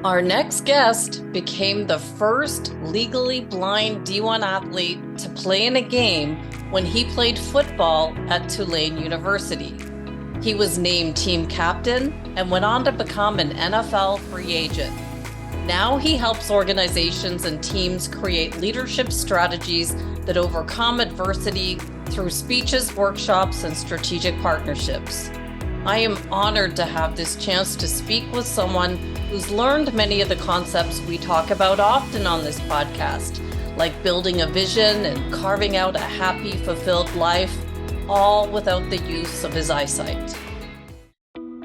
Our next guest became the first legally blind D1 athlete to play in a game when he played football at Tulane University. He was named team captain and went on to become an NFL free agent. Now he helps organizations and teams create leadership strategies that overcome adversity through speeches, workshops, and strategic partnerships. I am honored to have this chance to speak with someone who's learned many of the concepts we talk about often on this podcast, like building a vision and carving out a happy, fulfilled life, all without the use of his eyesight.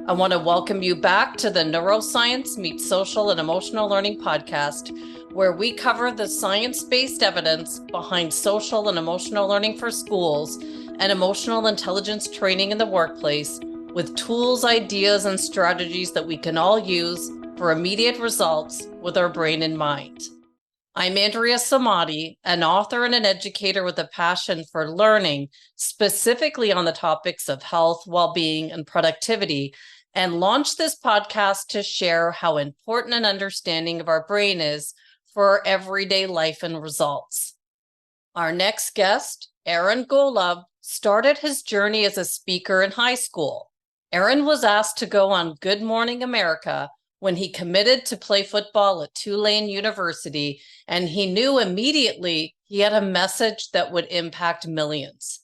I want to welcome you back to the Neuroscience Meets Social and Emotional Learning podcast, where we cover the science-based evidence behind social and emotional learning for schools and emotional intelligence training in the workplace, with tools, ideas, and strategies that we can all use for immediate results with our brain in mind. I'm Andrea Samadi, an author and an educator with a passion for learning, specifically on the topics of health, well-being, and productivity, and launched this podcast to share how important an understanding of our brain is for our everyday life and results. Our next guest, Aaron Golub, started his journey as a speaker in high school. Aaron was asked to go on Good Morning America when he committed to play football at Tulane University, and he knew immediately he had a message that would impact millions.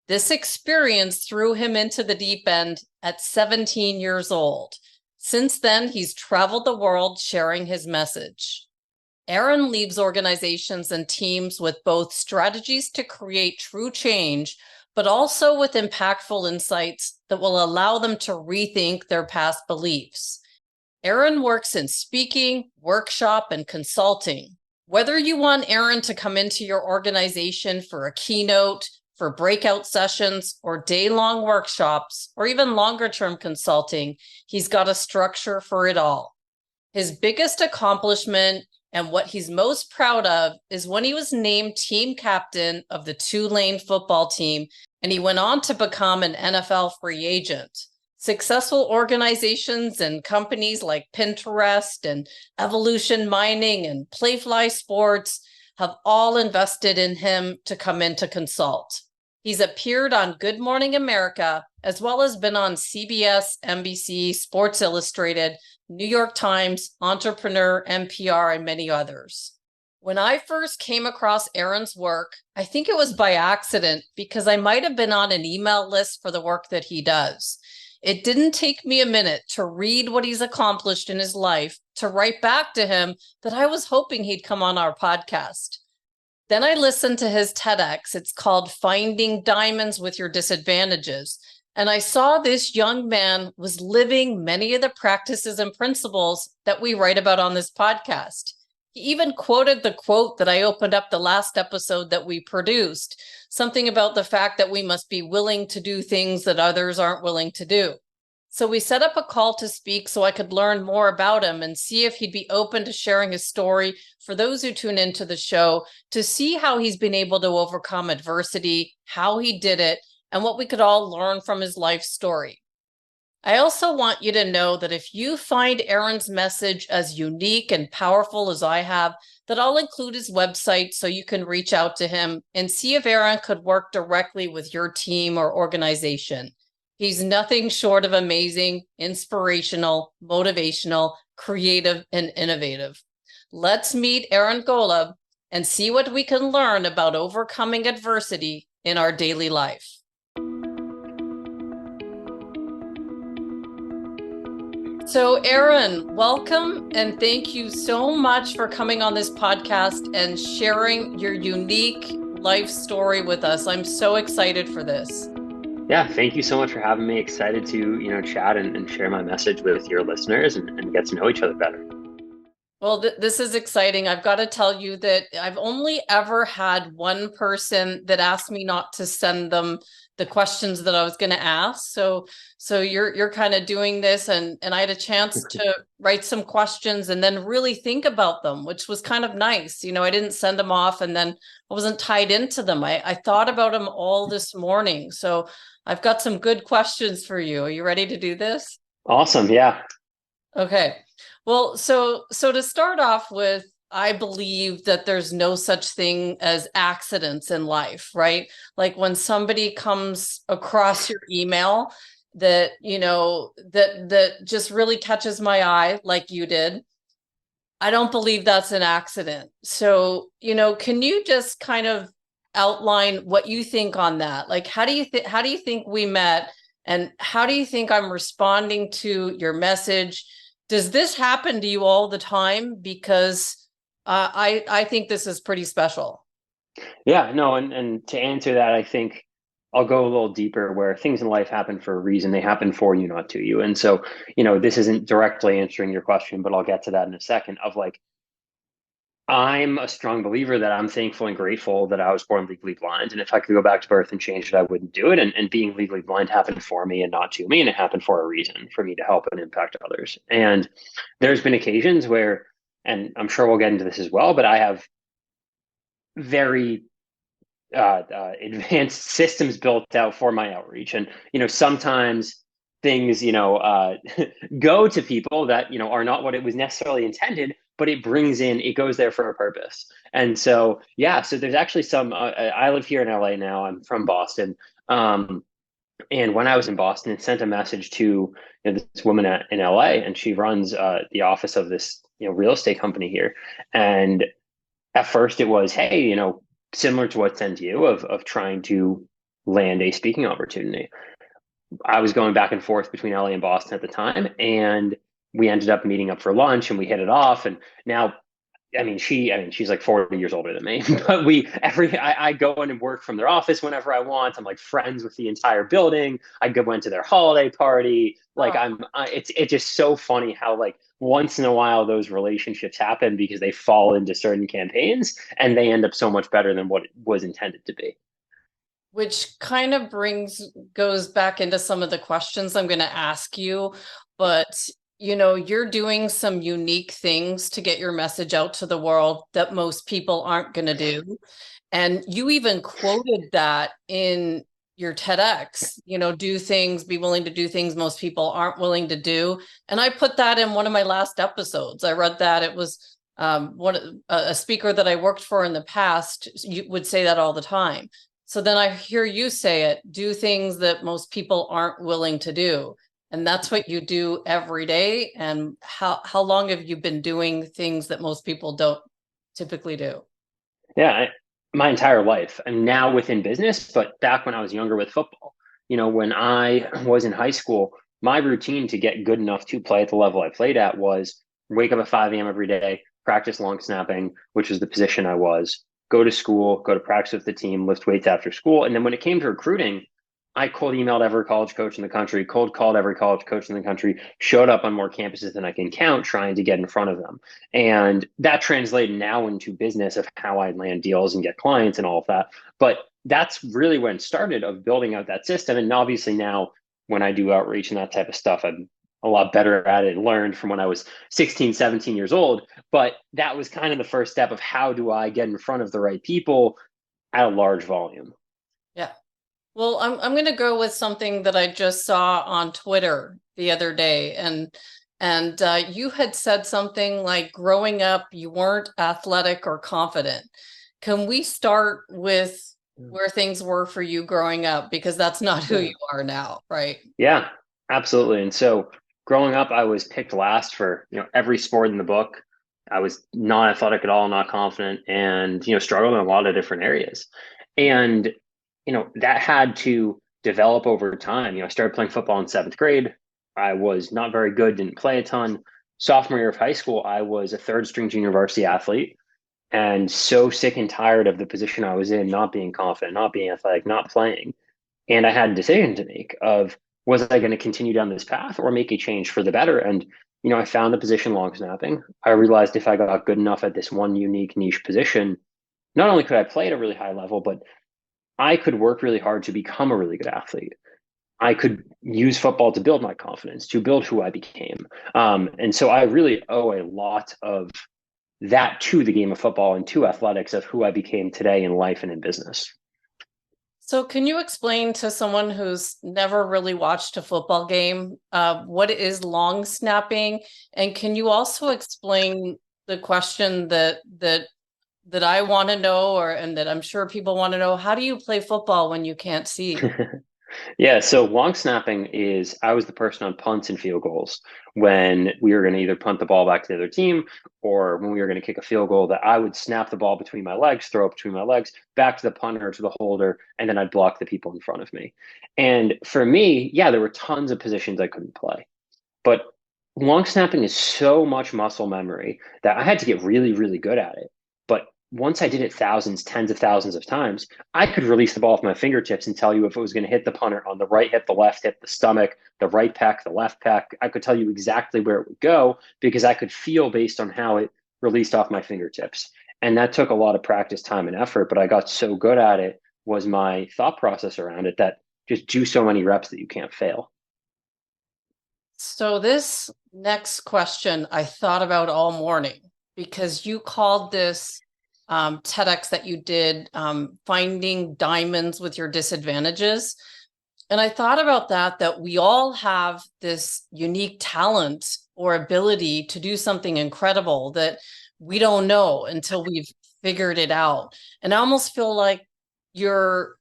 This experience threw him into the deep end at 17 years old. Since then, he's traveled the world sharing his message. Aaron leaves organizations and teams with both strategies to create true change, but also with impactful insights that will allow them to rethink their past beliefs. Aaron works in speaking, workshop, and consulting. Whether you want Aaron to come into your organization for a keynote, for breakout sessions, or day-long workshops, or even longer-term consulting, he's got a structure for it all. His biggest accomplishment and what he's most proud of is when he was named team captain of the Tulane football team, and he went on to become an NFL free agent. Successful organizations and companies like Pinterest and Evolution Mining and Playfly Sports have all invested in him to come in to consult. He's appeared on Good Morning America, as well as been on CBS, NBC, Sports Illustrated, New York Times, Entrepreneur, NPR, and many others. When I first came across Aaron's work, I think it was by accident because I might have been on an email list for the work that he does. It didn't take me a minute to read what he's accomplished in his life to write back to him that I was hoping he'd come on our podcast. Then I listened to his TEDx. It's called Finding Diamonds with Your Disadvantages. And I saw this young man was living many of the practices and principles that we write about on this podcast. He even quoted the quote that I opened up the last episode that we produced, something about the fact that we must be willing to do things that others aren't willing to do. So we set up a call to speak so I could learn more about him and see if he'd be open to sharing his story for those who tune into the show to see how he's been able to overcome adversity, how he did it, and what we could all learn from his life story. I also want you to know that if you find Aaron's message as unique and powerful as I have, that I'll include his website so you can reach out to him and see if Aaron could work directly with your team or organization. He's nothing short of amazing, inspirational, motivational, creative, and innovative. Let's meet Aaron Golub and see what we can learn about overcoming adversity in our daily life. So Aaron, welcome, and thank you so much for coming on this podcast and sharing your unique life story with us. I'm so excited for this. Yeah, thank you so much for having me. Excited to, chat and share my message with your listeners and get to know each other better. Well, this is exciting. I've got to tell you that I've only ever had one person that asked me not to send them the questions that I was going to ask. So you're kind of doing this, and I had a chance to write some questions and then really think about them, which was kind of nice. I didn't send them off and then I wasn't tied into them. I thought about them all this morning. So I've got some good questions for you. Are you ready to do this? Awesome. Yeah. Okay. Well, so to start off with, I believe that there's no such thing as accidents in life, right? Like when somebody comes across your email that, that just really catches my eye like you did, I don't believe that's an accident. So, can you just kind of outline what you think on that? Like, how do you think we met, and how do you think I'm responding to your message? Does this happen to you all the time? Because I think this is pretty special. Yeah, no, and to answer that, I think I'll go a little deeper where things in life happen for a reason. They happen for you, not to you. And so, this isn't directly answering your question, but I'll get to that in a second of like, I'm a strong believer that I'm thankful and grateful that I was born legally blind. And if I could go back to birth and change it, I wouldn't do it. And being legally blind happened for me and not to me. And it happened for a reason, for me to help and impact others. And there's been occasions where, and I'm sure we'll get into this as well, but I have very advanced systems built out for my outreach. And, sometimes things, go to people that, are not what it was necessarily intended, but it goes there for a purpose. And so, yeah, so there's actually I live here in LA now. I'm from Boston. And when I was in Boston, it sent a message to this woman in LA, and she runs the office of this, real estate company here. And at first it was, hey, similar to what sent you of trying to land a speaking opportunity. I was going back and forth between LA and Boston at the time, and we ended up meeting up for lunch and we hit it off. And now, she's like 40 years older than me, but I go in and work from their office whenever I want. I'm like friends with the entire building. Went to their holiday party. Like Oh. it's just so funny how like once in a while those relationships happen because they fall into certain campaigns and they end up so much better than what it was intended to be. Which kind of goes back into some of the questions I'm going to ask you. But, you're doing some unique things to get your message out to the world that most people aren't going to do. And you even quoted that in your TEDx, be willing to do things most people aren't willing to do. And I put that in one of my last episodes. I read that. It was a speaker that I worked for in the past. You would say that all the time. So then I hear you say it, do things that most people aren't willing to do. And that's what you do every day. And how long have you been doing things that most people don't typically do? Yeah, my entire life. I'm now within business, but back when I was younger with football, when I was in high school, my routine to get good enough to play at the level I played at was wake up at 5 a.m. every day, practice long snapping, which was the position I was, go to school, go to practice with the team, lift weights after school. And then when it came to recruiting, I cold emailed every college coach in the country, cold called every college coach in the country, showed up on more campuses than I can count, trying to get in front of them. And that translated now into business of how I land deals and get clients and all of that. But that's really when it started of building out that system. And obviously now when I do outreach and that type of stuff, I'm a lot better at it and learned from when I was 16, 17 years old. But that was kind of the first step of how do I get in front of the right people at a large volume. Yeah. Well, I'm going to go with something that I just saw on Twitter the other day, and you had said something like, growing up, you weren't athletic or confident. Can we start with where things were for you growing up, because that's not who Yeah. you are now, right? Yeah, absolutely. And so growing up, I was picked last for, every sport in the book. I was not athletic at all, not confident, and, struggled in a lot of different areas. And, that had to develop over time. I started playing football in seventh grade. I was not very good, didn't play a ton. Sophomore year of high school, I was a third string junior varsity athlete and so sick and tired of the position I was in, not being confident, not being athletic, not playing. And I had a decision to make of was I going to continue down this path or make a change for the better? And, I found a position long snapping. I realized if I got good enough at this one unique niche position, not only could I play at a really high level, but I could work really hard to become a really good athlete. I could use football to build my confidence, to build who I became. And so I really owe a lot of that to the game of football and to athletics of who I became today in life and in business. So, can you explain to someone who's never really watched a football game what is long snapping? And can you also explain the question that I want to know, or and that I'm sure people want to know? How do you play football when you can't see? Yeah, so long snapping is I was the person on punts and field goals when we were going to either punt the ball back to the other team or when we were going to kick a field goal that I would snap the ball between my legs, throw it between my legs, back to the punter, to the holder, and then I'd block the people in front of me. And for me, yeah, there were tons of positions I couldn't play. But long snapping is so much muscle memory that I had to get really, really good at it. But once I did it thousands, tens of thousands of times, I could release the ball with my fingertips and tell you if it was going to hit the punter on the right hip, the left hip, the stomach, the right pec, the left pec. I could tell you exactly where it would go because I could feel based on how it released off my fingertips. And that took a lot of practice, time, and effort. But I got so good at it was my thought process around it that just do so many reps that you can't fail. So, this next question I thought about all morning because you called this TEDx that you did finding diamonds with your disadvantages. And I thought about that we all have this unique talent or ability to do something incredible that we don't know until we've figured it out. And I almost feel like your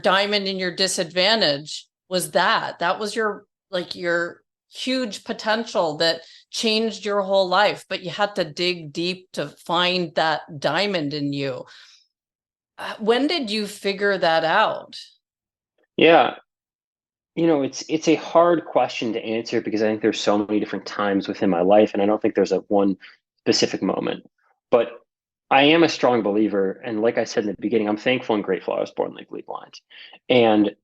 diamond and your disadvantage was that was your huge potential that changed your whole life, but you had to dig deep to find that diamond in you. When did you figure that out? Yeah, it's a hard question to answer because I think there's so many different times within my life, and I don't think there's a one specific moment. But I am a strong believer, and like I said in the beginning, I'm thankful and grateful I was born legally blind. And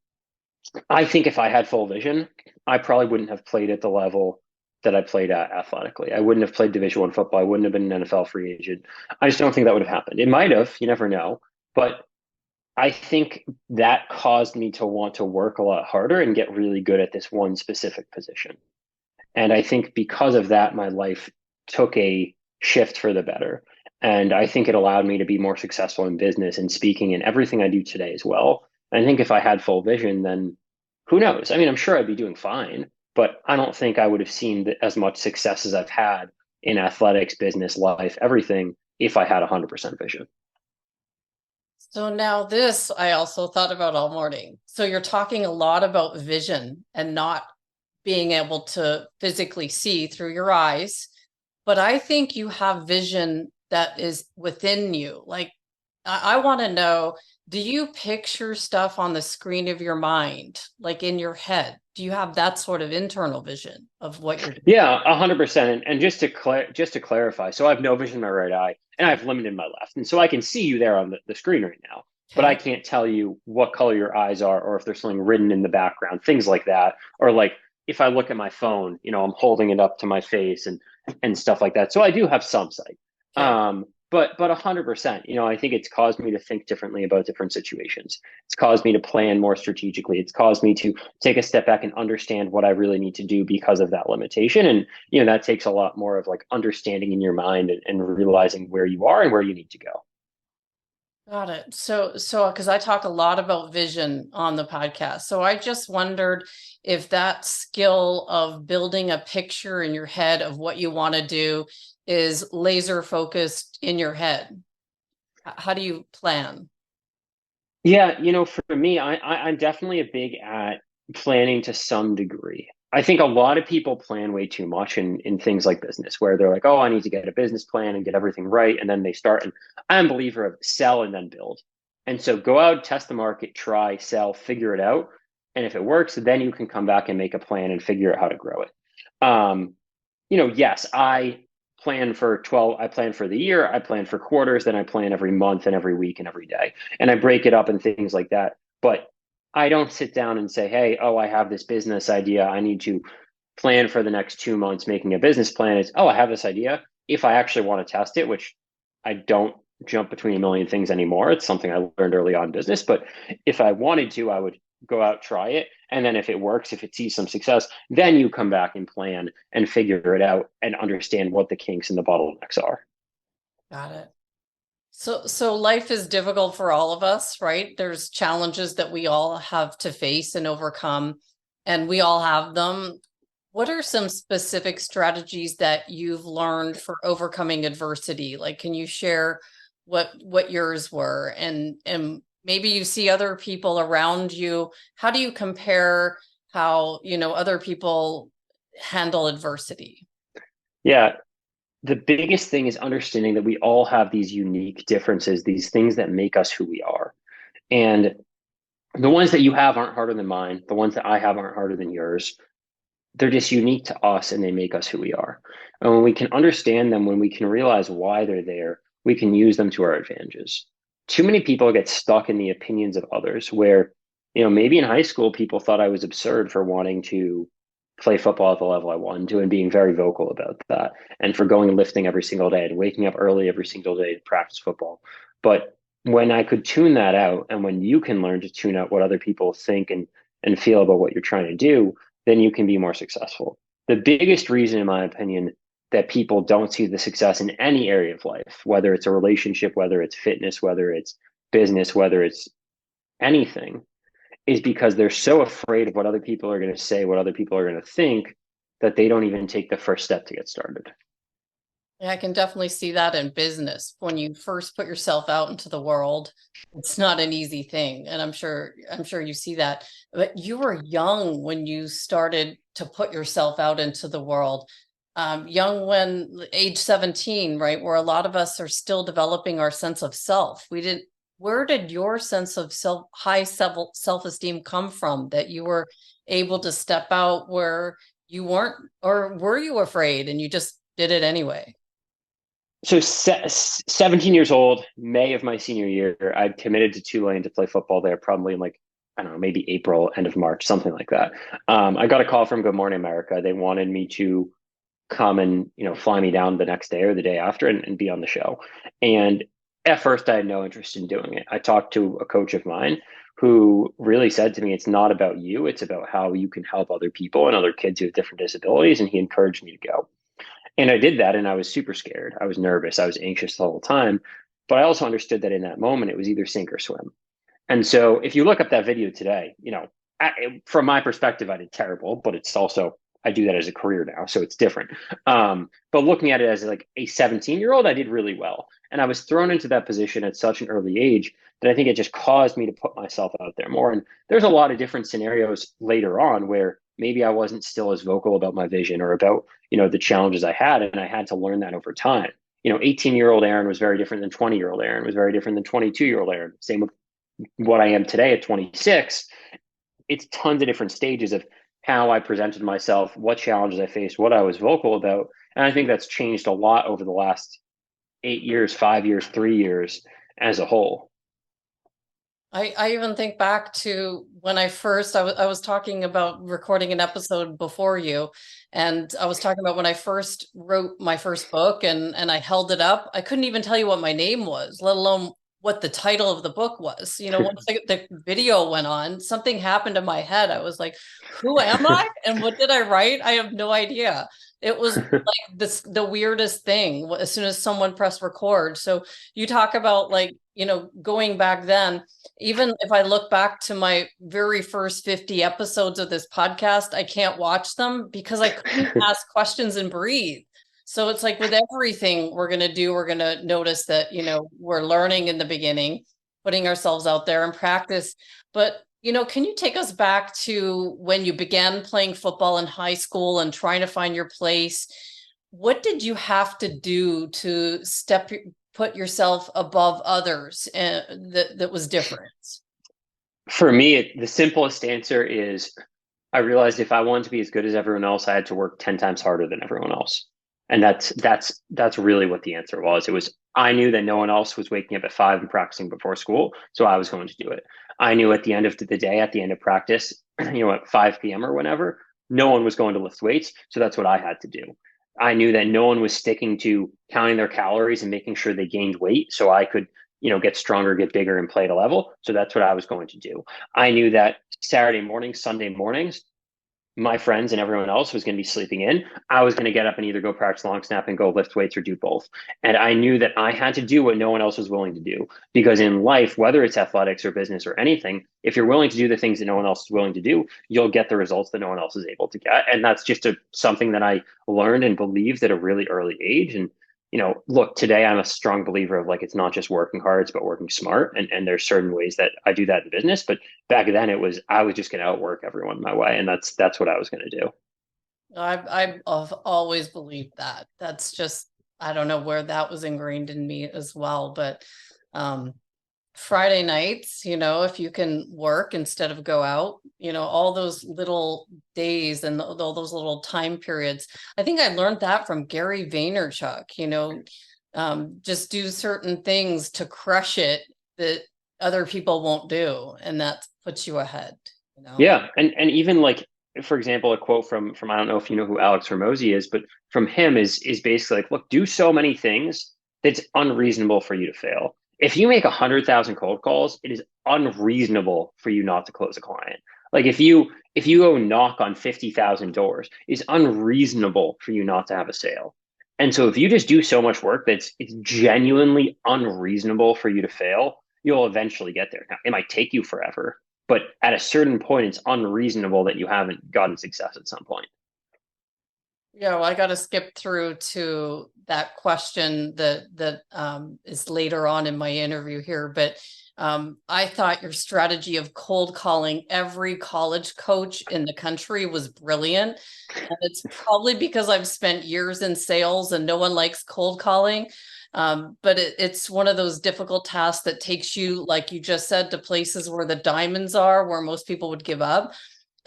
I think if I had full vision, I probably wouldn't have played at the level that I played at athletically. I wouldn't have played Division I football. I wouldn't have been an NFL free agent. I just don't think that would have happened. It might have, you never know. But I think that caused me to want to work a lot harder and get really good at this one specific position. And I think because of that, my life took a shift for the better. And I think it allowed me to be more successful in business and speaking and everything I do today as well. And I think if I had full vision, then who knows? I mean, I'm sure I'd be doing fine, but I don't think I would have seen as much success as I've had in athletics, business, life, everything if I had 100% vision. So now this I also thought about all morning. So you're talking a lot about vision and not being able to physically see through your eyes, but I think you have vision that is within you. Like I want to know, do you picture stuff on the screen of your mind, like in your head? Do you have that sort of internal vision of what you're doing? Yeah, 100%. And just to clarify, so I have no vision in my right eye, and I Okay. have limited in my left, and so I can see you there on the screen right now, but I Okay. can't tell you what color your eyes are, or if there's something written in the background, things like that, or like if I look at my phone, I'm holding it up to my face and stuff like that. So I do have some sight. Okay. But 100%, I think it's caused me to think differently about different situations. It's caused me to plan more strategically. It's caused me to take a step back and understand what I really need to do because of that limitation. And, that takes a lot more of like understanding in your mind and realizing where you are and where you need to go. Got it. So, because I talk a lot about vision on the podcast. So I just wondered if that skill of building a picture in your head of what you want to do is laser focused in your head. How do you plan? Yeah, for me, I'm definitely a big at planning to some degree. I think a lot of people plan way too much in things like business, where they're like, oh, I need to get a business plan and get everything right. And then they start. And I'm a believer of sell and then build. And so go out, test the market, try, sell, figure it out. And if it works, then you can come back and make a plan and figure out how to grow it. Um, yes, I plan for the year, I plan for quarters, then I plan every month and every week and every day. And I break it up and things like that. But I don't sit down and say, hey, oh, I have this business idea. I need to plan for the next 2 months making a business plan. It's, oh, I have this idea. If I actually want to test it, which I don't jump between a million things anymore. It's something I learned early on in business. But if I wanted to, I would go out, try it. And then if it works, if it sees some success, then you come back and plan and figure it out and understand what the kinks and the bottlenecks are. Got it. So life is difficult for all of us, right? There's challenges that we all have to face and overcome, and we all have them. What are some specific strategies that you've learned for overcoming adversity? Like, can you share what yours were? And maybe you see other people around you. How do you compare how, other people handle adversity? Yeah, the biggest thing is understanding that we all have these unique differences, these things that make us who we are. And the ones that you have aren't harder than mine. The ones that I have aren't harder than yours. They're just unique to us and they make us who we are. And when we can understand them, when we can realize why they're there, we can use them to our advantages. Too many people get stuck in the opinions of others where, maybe in high school, people thought I was absurd for wanting to play football at the level I wanted to and being very vocal about that and for going and lifting every single day and waking up early every single day to practice football. But when I could tune that out and when you can learn to tune out what other people think and feel about what you're trying to do, then you can be more successful. The biggest reason, in my opinion, that people don't see the success in any area of life, whether it's a relationship, whether it's fitness, whether it's business, whether it's anything, is because they're so afraid of what other people are going to say, what other people are going to think, that they don't even take the first step to get started. Yeah, I can definitely see that in business. When you first put yourself out into the world, it's not an easy thing. And I'm sure you see that. But you were young when you started to put yourself out into the world. Young when age 17, right? Where a lot of us are still developing our sense of self. Where did your sense of high self-esteem come from that you were able to step out where you weren't, or were you afraid and you just did it anyway? So 17 years old, May of my senior year, I committed to Tulane to play football there, probably in like, I don't know, maybe April, end of March, something like that. I got a call from Good Morning America. They wanted me to come and, fly me down the next day or the day after and be on the show. And at first, I had no interest in doing it. I talked to a coach of mine who really said to me, it's not about you, it's about how you can help other people and other kids who have different disabilities. And he encouraged me to go. And I did that and I was super scared. I was nervous. I was anxious the whole time. But I also understood that in that moment, it was either sink or swim. And so if you look up that video today, from my perspective, I did terrible, but it's also, I do that as a career now. So it's different. But looking at it as like a 17-year-old, I did really well. And I was thrown into that position at such an early age that I think it just caused me to put myself out there more. And there's a lot of different scenarios later on where maybe I wasn't still as vocal about my vision or about, the challenges I had. And I had to learn that over time. 18-year-old Aaron was very different than 20-year-old Aaron was very different than 22-year-old Aaron. Same with what I am today at 26. It's tons of different stages of how I presented myself, what challenges I faced, what I was vocal about. And I think that's changed a lot over the last 8 years, 5 years, 3 years as a whole. I even think back to when I was talking about recording an episode before you, and I was talking about when I first wrote my first book and I held it up. I couldn't even tell you what my name was, let alone what the title of the book was. Once the video went on, something happened in my head. I was like, who am I? And what did I write? I have no idea. It was like the weirdest thing as soon as someone pressed record. So you talk about like, going back then, even if I look back to my very first 50 episodes of this podcast, I can't watch them because I couldn't ask questions and breathe. So it's like with everything we're going to do, we're going to notice that, we're learning in the beginning, putting ourselves out there and practice. But, can you take us back to when you began playing football in high school and trying to find your place? What did you have to do to put yourself above others that was different? For me, the simplest answer is I realized if I wanted to be as good as everyone else, I had to work 10 times harder than everyone else. And that's really what the answer was. It was I knew that no one else was waking up at 5 and practicing before school, so I was going to do it. I knew at the end of the day, at the end of practice, at 5 p.m. or whenever, no one was going to lift weights, so that's what I had to do. I knew that no one was sticking to counting their calories and making sure they gained weight, so I could get stronger, get bigger, and play at a level. So that's what I was going to do. I knew that Saturday mornings, Sunday mornings, my friends and everyone else was going to be sleeping in. I was going to get up and either go practice long snap and go lift weights or do both. And I knew that I had to do what no one else was willing to do. Because in life, whether it's athletics or business or anything, if you're willing to do the things that no one else is willing to do, you'll get the results that no one else is able to get. And that's just something that I learned and believed at a really early age. And look, today I'm a strong believer of like it's not just working hard, it's about working smart. And there's certain ways that I do that in business. But back then it was I was just gonna outwork everyone my way. And that's what I was gonna do. I've always believed that. That's just, I don't know where that was ingrained in me as well. But um, Friday nights, if you can work instead of go out, all those little days and all those little time periods. I think I learned that from Gary Vaynerchuk, just do certain things to crush it that other people won't do. And that puts you ahead. Yeah. And even like for example, a quote from I don't know if you know who Alex Hormozy is, but from him is basically like, look, do so many things that's unreasonable for you to fail. If you make 100,000 cold calls, it is unreasonable for you not to close a client. Like if you go knock on 50,000 doors, it's unreasonable for you not to have a sale. And so if you just do so much work that's it's genuinely unreasonable for you to fail, you'll eventually get there. Now, it might take you forever, but at a certain point, it's unreasonable that you haven't gotten success at some point. Yeah, well, I got to skip through to that question that is later on in my interview here. But I thought your strategy of cold calling every college coach in the country was brilliant. And it's probably because I've spent years in sales and no one likes cold calling. But it's one of those difficult tasks that takes you, like you just said, to places where the diamonds are, where most people would give up.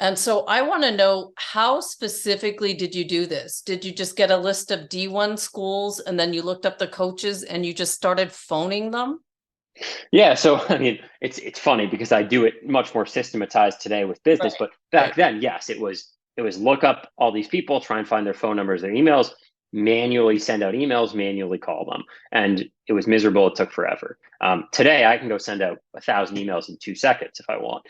And so I want to know, how specifically did you do this? Did you just get a list of D1 schools and then you looked up the coaches and you just started phoning them? Yeah, so I mean, it's funny because I do it much more systematized today with business, Right, but right. back then, yes, it was look up all these people, try and find their phone numbers, their emails, manually send out emails, manually call them, and it was miserable. It took forever. Today, I can go send out 1,000 emails in 2 seconds if I want.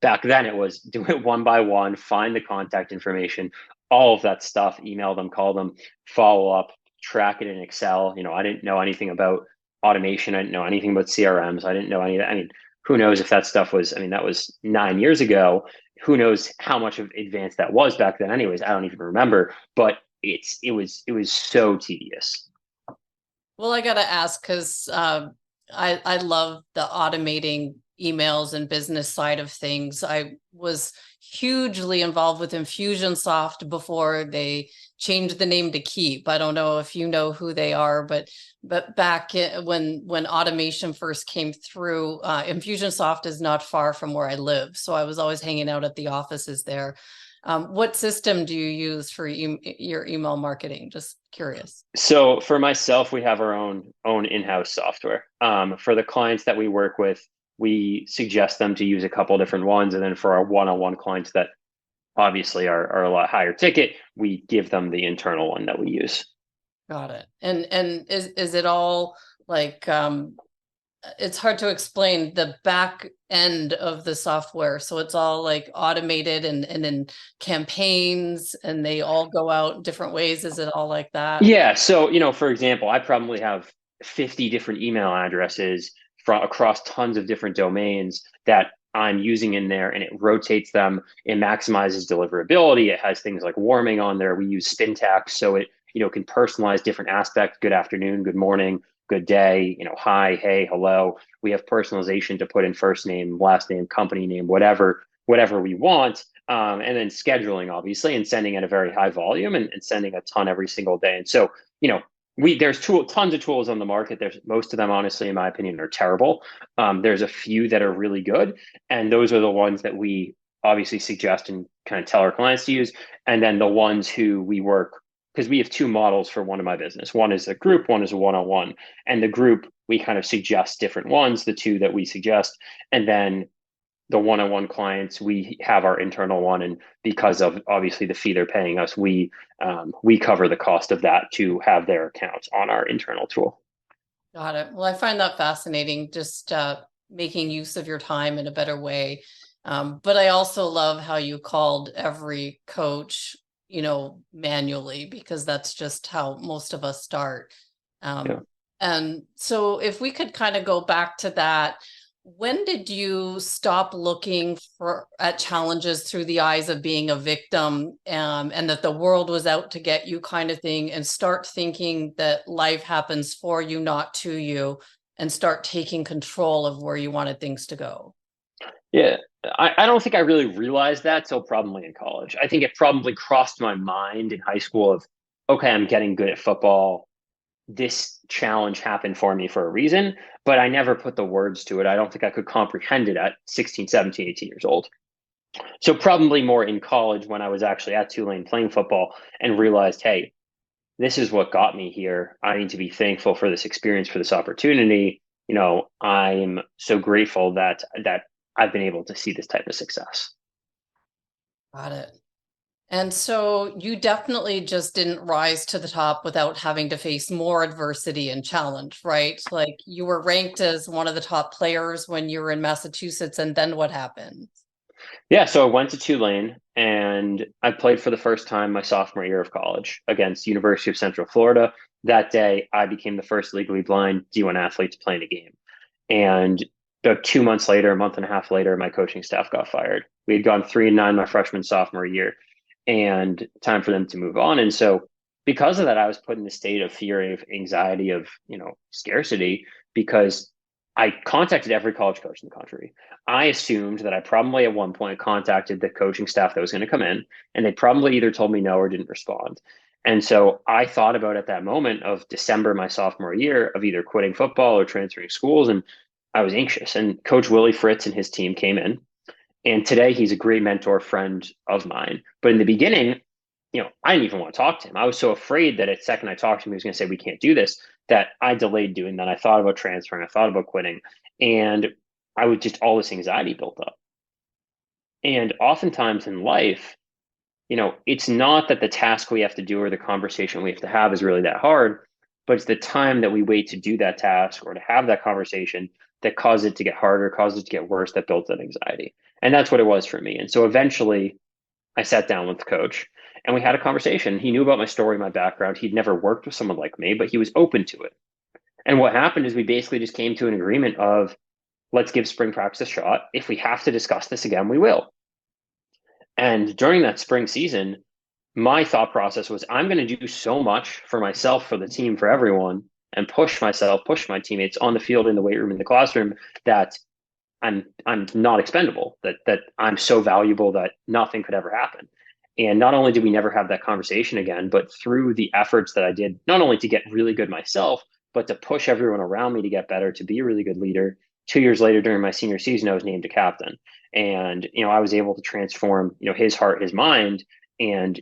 Back then, it was do it one by one, find the contact information, all of that stuff, email them, call them, follow up, track it in Excel. I didn't know anything about automation. I didn't know anything about CRMs. I didn't know any of that. I mean, who knows if that stuff was, I mean, that was 9 years ago. Who knows how much of advanced that was back then anyways. I don't even remember, but it was so tedious. Well, I got to ask because I love the automating emails and business side of things. I was hugely involved with Infusionsoft before they changed the name to Keep. I don't know if you know who they are, but back when automation first came through, Infusionsoft is not far from where I live, so I was always hanging out at the offices there. What system do you use for your email marketing? Just curious. So for myself, we have our own in-house software. For the clients that we work with, we suggest them to use a couple different ones, and then for our one-on-one clients that obviously are a lot higher ticket, we give them the internal one that we use. Got it. And is it all like it's hard to explain the back end of the software. So it's all like automated and in campaigns and they all go out different ways. Is it all like that? Yeah. So, for example, I probably have 50 different email addresses from across tons of different domains that I'm using in there, and it rotates them. It maximizes deliverability. It has things like warming on there. We use syntax, so it, can personalize different aspects. Good afternoon, good morning, good day, hi, hey, hello. We have personalization to put in first name, last name, company name, whatever we want. And then scheduling, obviously, and sending at a very high volume and sending a ton every single day. And so, there's tons of tools on the market. There's most of them, honestly, in my opinion, are terrible. There's a few that are really good, and those are the ones that we obviously suggest and kind of tell our clients to use. And then the ones who we work, because we have two models for one of my business. One is a group, one is a one-on-one. And the group, we kind of suggest different ones, the two that we suggest. And then the one-on-one clients, we have our internal one, and because of obviously the fee they're paying us, we cover the cost of that to have their accounts on our internal tool. Got it. Well, I find that fascinating, just making use of your time in a better way. But I also love how you called every coach, manually, because that's just how most of us start. Yeah. And so if we could kind of go back to that, when did you stop looking at challenges through the eyes of being a victim, and that the world was out to get you kind of thing, and start thinking that life happens for you, not to you, and start taking control of where you wanted things to go? Yeah. I don't think I really realized that till probably in college. I think it probably crossed my mind in high school of, okay, I'm getting good at football. This challenge happened for me for a reason, but I never put the words to it. I don't think I could comprehend it at 16, 17, 18 years old. So probably more in college when I was actually at Tulane playing football and realized, hey, this is what got me here. I need to be thankful for this experience, for this opportunity. I'm so grateful that I've been able to see this type of success. Got it. And so you definitely just didn't rise to the top without having to face more adversity and challenge, right? Like, you were ranked as one of the top players when you were in Massachusetts, and then what happened? Yeah, so I went to Tulane and I played for the first time my sophomore year of college against University of Central Florida. That day, I became the first legally blind D1 athlete to play in a game. And about 2 months later, a month and a half later, my coaching staff got fired. We had gone 3-9 my freshman sophomore year, and time for them to move on. And so, because of that, I was put in a state of fear, of anxiety, of scarcity, because I contacted every college coach in the country. I assumed that I probably at one point contacted the coaching staff that was going to come in, and they probably either told me no or didn't respond. And so I thought about at that moment of December, my sophomore year, of either quitting football or transferring schools. And I was anxious. And Coach Willie Fritz and his team came in. And today he's a great mentor friend of mine. But in the beginning, I didn't even want to talk to him. I was so afraid that at second I talked to him, he was going to say, we can't do this, that I delayed doing that. I thought about transferring. I thought about quitting. And I would just, all this anxiety built up. And oftentimes in life, it's not that the task we have to do or the conversation we have to have is really that hard, but it's the time that we wait to do that task or to have that conversation that causes it to get harder, causes it to get worse, that builds that anxiety. And that's what it was for me. And so eventually I sat down with the coach and we had a conversation. He knew about my story, my background. He'd never worked with someone like me, but he was open to it. And what happened is we basically just came to an agreement of, let's give spring practice a shot. If we have to discuss this again, we will. And during that spring season, my thought process was, I'm going to do so much for myself, for the team, for everyone, and push myself, push my teammates on the field, in the weight room, in the classroom, that I'm not expendable, that I'm so valuable that nothing could ever happen. And not only did we never have that conversation again, but through the efforts that I did, not only to get really good myself, but to push everyone around me to get better, to be a really good leader. 2 years later, during my senior season, I was named a captain. And, I was able to transform, his heart, his mind. And,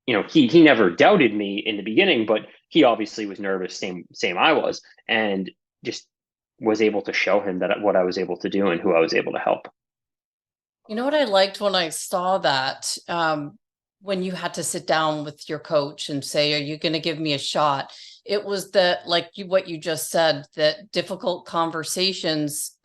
he never doubted me in the beginning, but he obviously was nervous, same I was, and just was able to show him that what I was able to do and who I was able to help. You know what I liked when I saw that, when you had to sit down with your coach and say, are you going to give me a shot? It was that, like what you just said, that difficult conversations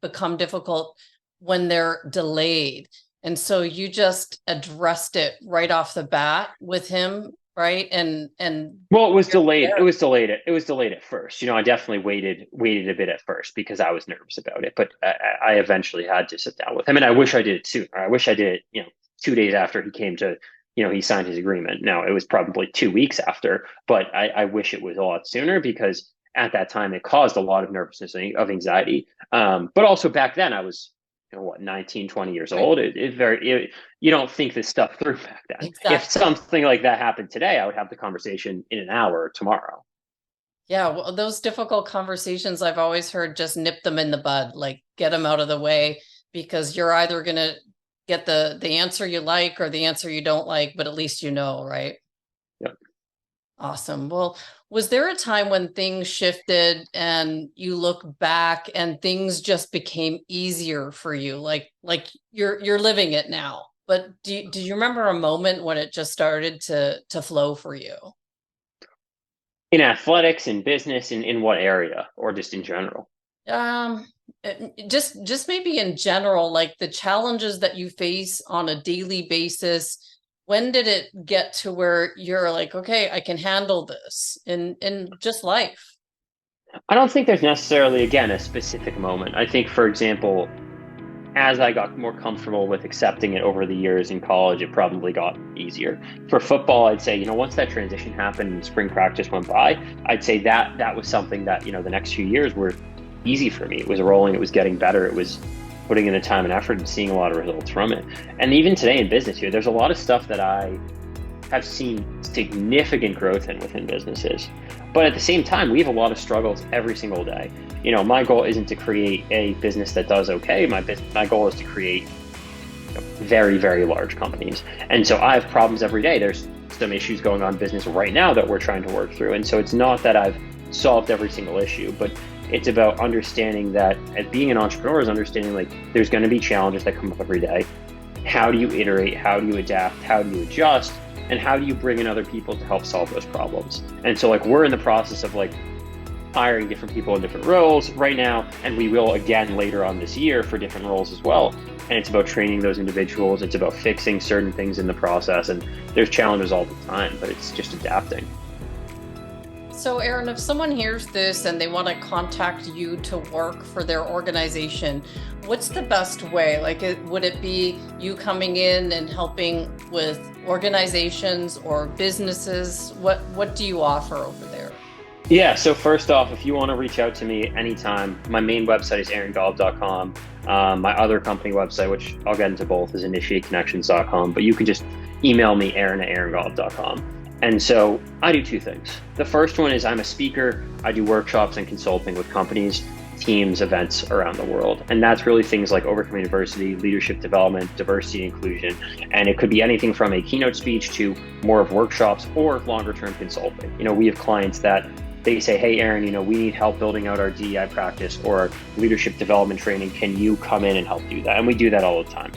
become difficult when they're delayed. And so you just addressed it right off the bat with him, right? And Well, it was delayed. It was delayed. It was delayed at first. I definitely waited a bit at first because I was nervous about it. But I eventually had to sit down with him, and I wish I did it sooner. I wish I did it, 2 days after he came to, he signed his agreement. Now it was probably 2 weeks after, but I wish it was a lot sooner, because at that time it caused a lot of nervousness, of anxiety. But also back then I was, what, 19, 20 years right, old. You don't think this stuff through back then. If exactly. something like that happened today, I would have the conversation in an hour or tomorrow. Yeah, well, those difficult conversations, I've always heard, just nip them in the bud, like get them out of the way, because you're either going to get the answer you like or the answer you don't like, but at least you know, right? Yep. Awesome. Well, was there a time when things shifted and you look back and things just became easier for you? Like you're living it now. But do you remember a moment when it just started to flow for you? In athletics, in business, in what area, or just in general? Just maybe in general, like the challenges that you face on a daily basis. When did it get to where you're like, okay, I can handle this in just life? I don't think there's necessarily, again, a specific moment. I think, for example, as I got more comfortable with accepting it over the years in college, it probably got easier. For football, I'd say, once that transition happened and spring practice went by, I'd say that was something that, the next few years were easy for me. It was rolling, it was getting better, it was putting in the time and effort and seeing a lot of results from it. And even today in business here, there's a lot of stuff that I have seen significant growth in within businesses. But at the same time, we have a lot of struggles every single day. My goal isn't to create a business that does okay. My goal is to create very, very large companies. And so I have problems every day. There's some issues going on in business right now that we're trying to work through. And so it's not that I've solved every single issue, but it's about understanding that as being an entrepreneur is understanding like there's going to be challenges that come up every day. How do you iterate? How do you adapt? How do you adjust? And how do you bring in other people to help solve those problems? And so like we're in the process of like hiring different people in different roles right now, and we will again later on this year for different roles as well. And it's about training those individuals. It's about fixing certain things in the process. And there's challenges all the time, but it's just adapting. So, Aaron, if someone hears this and they want to contact you to work for their organization, what's the best way? Like, would it be you coming in and helping with organizations or businesses? What do you offer over there? Yeah, so first off, if you want to reach out to me anytime, my main website is aarongolub.com. My other company website, which I'll get into both, is initiateconnections.com, but you can just email me, aaron@aarongolub.com. And so I do two things. The first one is I'm a speaker. I do workshops and consulting with companies, teams, events around the world. And that's really things like overcoming adversity, leadership development, diversity, inclusion. And it could be anything from a keynote speech to more of workshops or longer term consulting. We have clients that they say, hey, Aaron, we need help building out our DEI practice or leadership development training. Can you come in and help do that? And we do that all the time.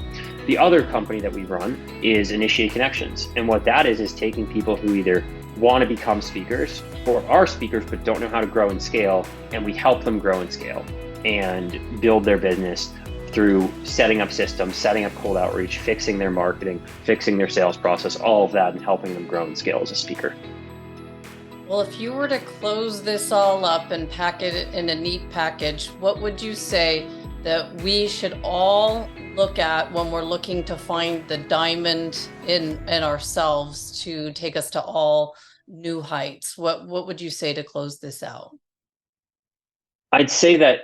The other company that we run is Initiate Connections. And what that is taking people who either want to become speakers or are speakers but don't know how to grow and scale, and we help them grow and scale and build their business through setting up systems, setting up cold outreach, fixing their marketing, fixing their sales process, all of that, and helping them grow and scale as a speaker. Well, if you were to close this all up and pack it in a neat package, what would you say that we should all look at when we're looking to find the diamond in ourselves to take us to all new heights? What would you say to close this out? I'd say that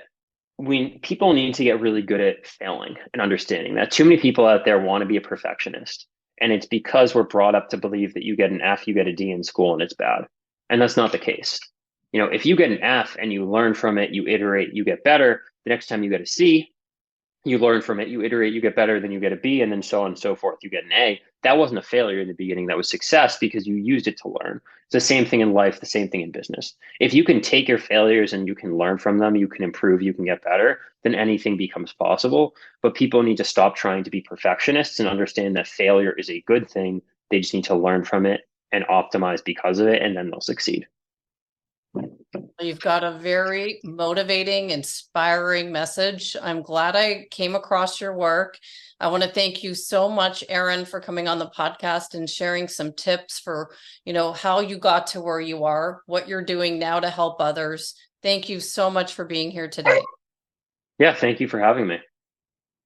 people need to get really good at failing and understanding that too many people out there want to be a perfectionist. And it's because we're brought up to believe that you get an F, you get a D in school, and it's bad. And that's not the case. If you get an F and you learn from it, you iterate, you get better. The next time you get a C, you learn from it, you iterate, you get better, then you get a B, and then so on and so forth. You get an A. That wasn't a failure in the beginning. That was success because you used it to learn. It's the same thing in life, the same thing in business. If you can take your failures and you can learn from them, you can improve, you can get better, then anything becomes possible. But people need to stop trying to be perfectionists and understand that failure is a good thing. They just need to learn from it and optimize because of it, and then they'll succeed. You've got a very motivating, inspiring message. I'm glad I came across your work. I want to thank you so much, Aaron, for coming on the podcast and sharing some tips for, how you got to where you are, what you're doing now to help others. Thank you so much for being here today. Yeah, thank you for having me.